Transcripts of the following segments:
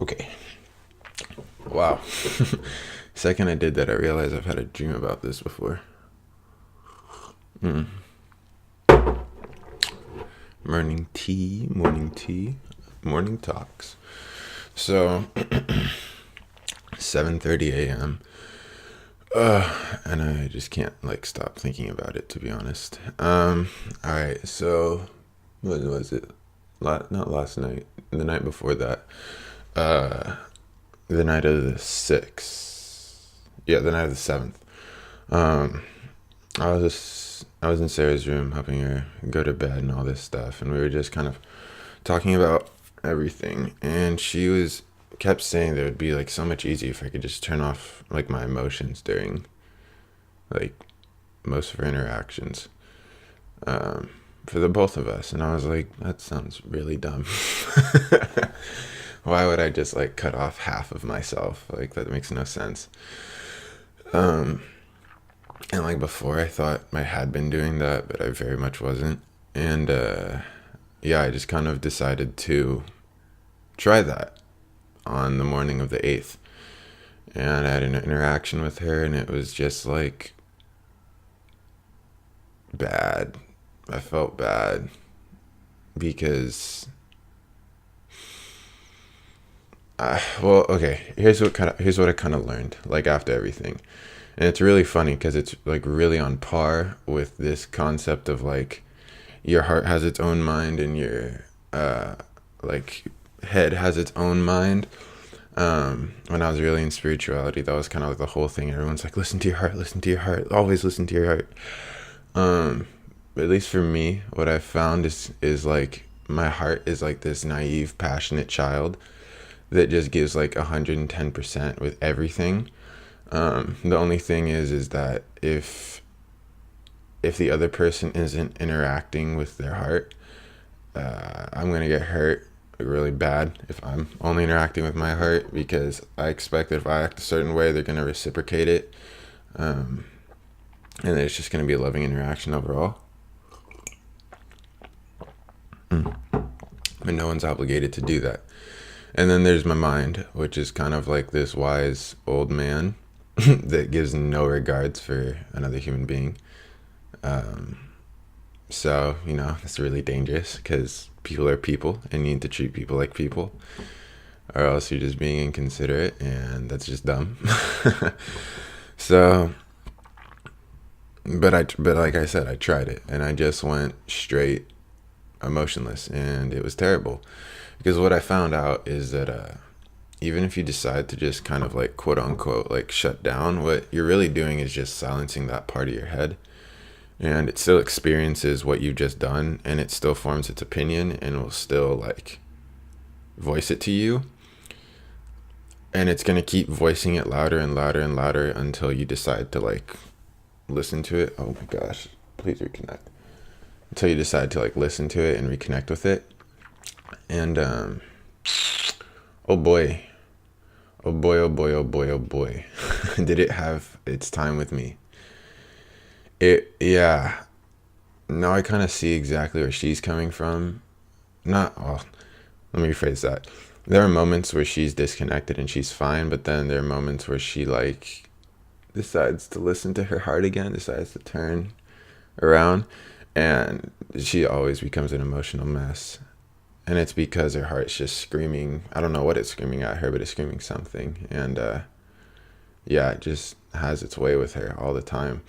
Okay. Wow. Second I did that, I realized I've had a dream about this before. Morning tea, morning talks. So, 7:30 a.m. And I just can't like stop thinking about it, to be honest. All right. So, what was it? Not last night. The night before that. Uh, the night of the 6th. Yeah, the night of the 7th. Um, I was in Sarah's room helping her go to bed and all this stuff, and we were just kind of talking about everything. And she was kept saying that it would be like so much easier if I could just turn off like my emotions during like most of our interactions, for the both of us. And I was like, that sounds really dumb. Why would I just like cut off half of myself? Like that makes no sense. Um, and like before, I thought I had been doing that, but I very much wasn't. And yeah, I just kind of decided to try that on the morning of the 8th. And I had an interaction with her, and it was just like bad. I felt bad because, well, okay. Here's what I kind of learned. Like after everything, and it's really funny because it's like really on par with this concept of like your heart has its own mind and your like head has its own mind. When I was really in spirituality, that was kind of like the whole thing. Everyone's like, listen to your heart, always listen to your heart. But at least for me, what I've found is like my heart is like this naive, passionate child that just gives like 110% with everything. The only thing is that if the other person isn't interacting with their heart, I'm gonna get hurt really bad if I'm only interacting with my heart, because I expect that if I act a certain way, they're gonna reciprocate it, and it's just gonna be a loving interaction overall. But no one's obligated to do that. And then there's my mind, which is kind of like this wise old man that gives no regards for another human being. So, that's really dangerous because people are people and you need to treat people like people, or else you're just being inconsiderate, and that's just dumb. So, but like I said, I tried it and I just went straight emotionless, and it was terrible because what I found out is that even if you decide to just kind of like quote unquote like shut down, what you're really doing is just silencing that part of your head, and it still experiences what you've just done, and it still forms its opinion and will still like voice it to you, and it's going to keep voicing it louder and louder and louder until you decide to like listen to it. Oh my gosh, please reconnect. Until you decide to like listen to it and reconnect with it. And oh boy, oh boy, oh boy, oh boy, oh boy. Did it have its time with me? Yeah. Now I kind of see exactly where she's coming from. Not, well, let me rephrase that. There are moments where she's disconnected and she's fine, but then there are moments where she like decides to listen to her heart again, decides to turn around, and she always becomes an emotional mess. And it's because her heart's just screaming. I don't know what it's screaming at her, but it's screaming something. And yeah, it just has its way with her all the time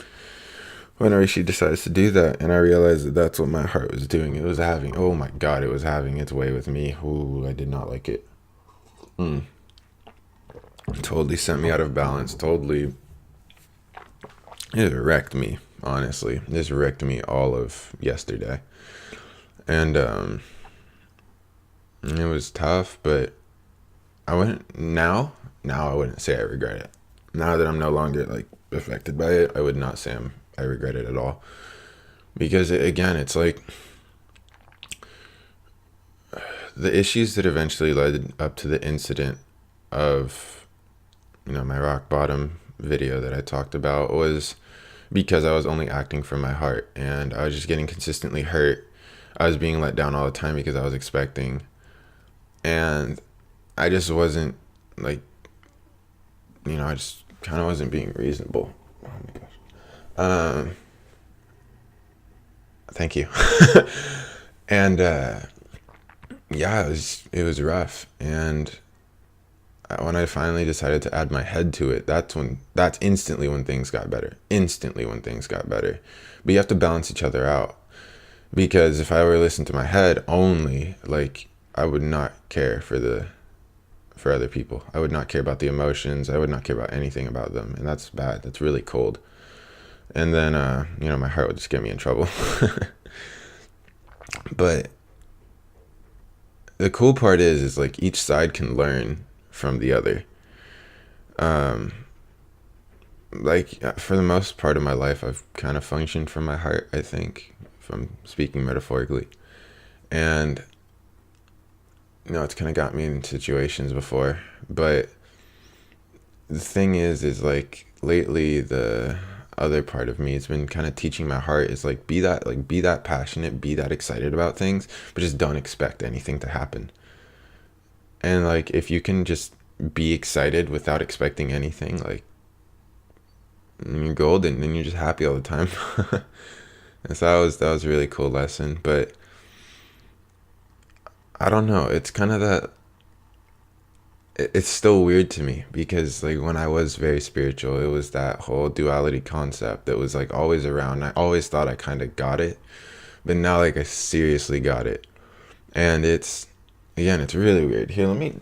whenever she decides to do that. And I realized that that's what my heart was doing. It was having, oh my God, it was having its way with me. Ooh, I did not like it. Totally sent me out of balance. Totally, it wrecked me, honestly. This wrecked me all of yesterday. And it was tough, but I wouldn't, now I wouldn't say I regret it. Now that I'm no longer like affected by it, I would not say I regret it at all. Because again, it's like the issues that eventually led up to the incident of, my rock bottom video that I talked about was because I was only acting from my heart, and I was just getting consistently hurt. I was being let down all the time because I was expecting. And I just wasn't like, I just kind of wasn't being reasonable. Oh my gosh. Thank you. And yeah, it was rough. And when I finally decided to add my head to it, that's instantly when things got better. Instantly when things got better. But you have to balance each other out. Because if I were to listen to my head only, like, I would not care for other people. I would not care about the emotions. I would not care about anything about them. And that's bad. That's really cold. And then my heart would just get me in trouble. But the cool part is like each side can learn from the other. Like for the most part of my life, I've kind of functioned from my heart, I think, from speaking metaphorically. And it's kind of got me in situations before. But the thing is like lately the other part of me has been kind of teaching my heart is like be that passionate, be that excited about things, but just don't expect anything to happen. And like if you can just be excited without expecting anything, like you're golden and you're just happy all the time. And so that was a really cool lesson. But I don't know, it's kind of that it's still weird to me because like when I was very spiritual, it was that whole duality concept that was like always around. I always thought I kind of got it, but now like I seriously got it. And it's really weird. Here, let me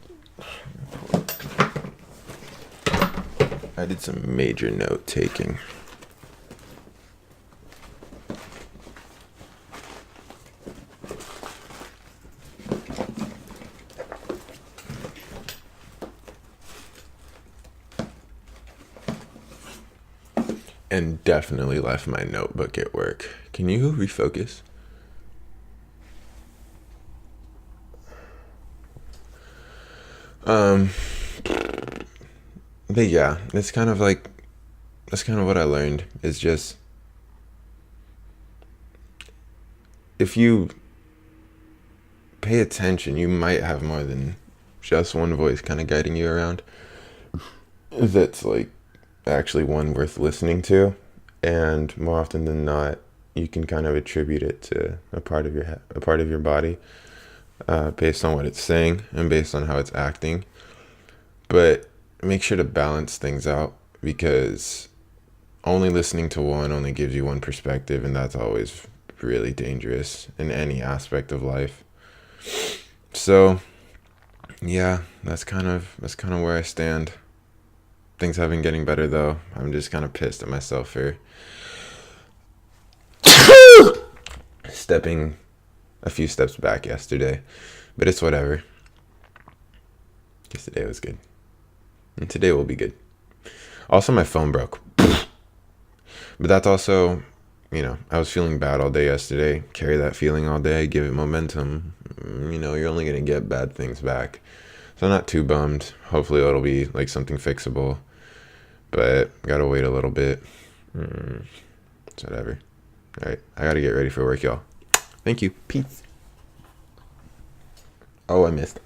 I did some major note taking. And definitely left my notebook at work. Can you refocus? But yeah, that's kind of what I learned is just if you pay attention, you might have more than just one voice kind of guiding you around. That's like actually one worth listening to, and more often than not, you can kind of attribute it to a part of your body, based on what it's saying and based on how it's acting. But make sure to balance things out because only listening to one only gives you one perspective, and that's always really dangerous in any aspect of life. So, yeah, that's kind of where I stand. Things have been getting better though. I'm just kind of pissed at myself for stepping a few steps back yesterday, but it's whatever. Yesterday was good, and today will be good. Also, my phone broke. But that's also, I was feeling bad all day yesterday. Carry that feeling all day, give it momentum. You're only going to get bad things back. So I'm not too bummed. Hopefully it'll be like something fixable. But gotta wait a little bit. It's whatever. Alright, I gotta get ready for work, y'all. Thank you. Peace. Oh, I missed.